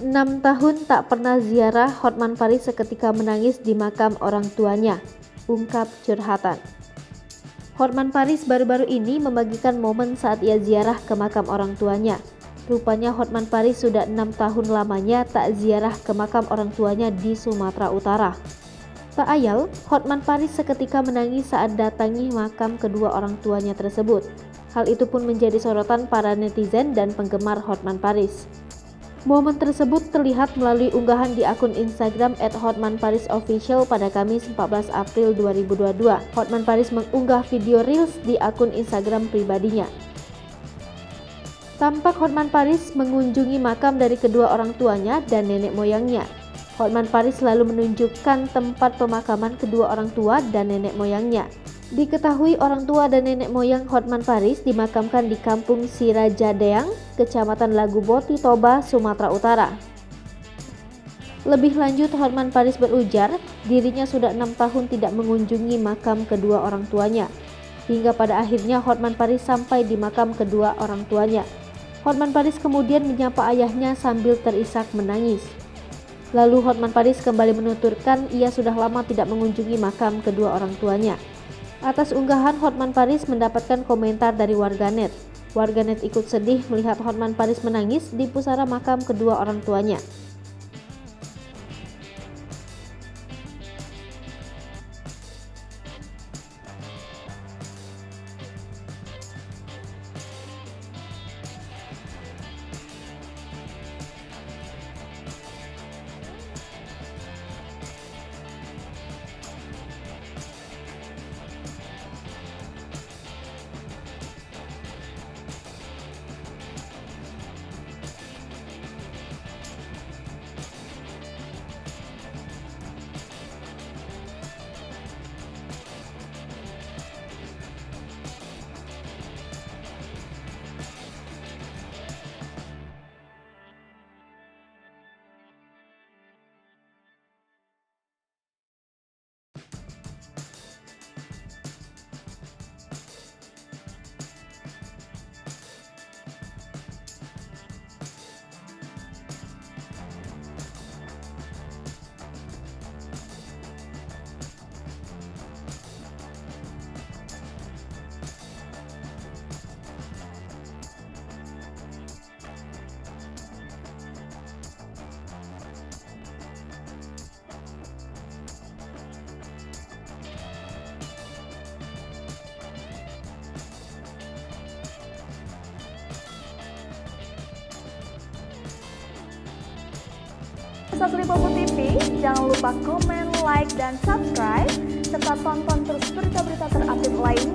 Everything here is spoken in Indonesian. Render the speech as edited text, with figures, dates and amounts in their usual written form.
6 tahun tak pernah ziarah, Hotman Paris seketika menangis di makam orang tuanya, ungkap curhatan. Hotman Paris baru-baru ini membagikan momen saat ia ziarah ke makam orang tuanya. Rupanya Hotman Paris sudah 6 tahun lamanya tak ziarah ke makam orang tuanya di Sumatera Utara. Tak ayal, Hotman Paris seketika menangis saat datangi makam kedua orang tuanya tersebut. Hal itu pun menjadi sorotan para netizen dan penggemar Hotman Paris. Momen tersebut terlihat melalui unggahan di akun Instagram @hotmanparisofficial pada Kamis 14 April 2022. Hotman Paris mengunggah video Reels di akun Instagram pribadinya. Tampak Hotman Paris mengunjungi makam dari kedua orang tuanya dan nenek moyangnya. Hotman Paris lalu menunjukkan tempat pemakaman kedua orang tua dan nenek moyangnya. Diketahui orang tua dan nenek moyang Hotman Paris dimakamkan di Kampung Sirajadeang, Kecamatan Laguboti, Toba, Sumatera Utara. Lebih lanjut, Hotman Paris berujar dirinya sudah 6 tahun tidak mengunjungi makam kedua orang tuanya. Hingga pada akhirnya Hotman Paris sampai di makam kedua orang tuanya. Hotman Paris kemudian menyapa ayahnya sambil terisak menangis. Lalu Hotman Paris kembali menuturkan ia sudah lama tidak mengunjungi makam kedua orang tuanya. Atas unggahan Hotman Paris mendapatkan komentar dari warganet. Warganet ikut sedih melihat Hotman Paris menangis di pusara makam kedua orang tuanya. Sasri Popo TV, jangan lupa komen, like, dan subscribe, serta tonton terus berita-berita terupdate lainnya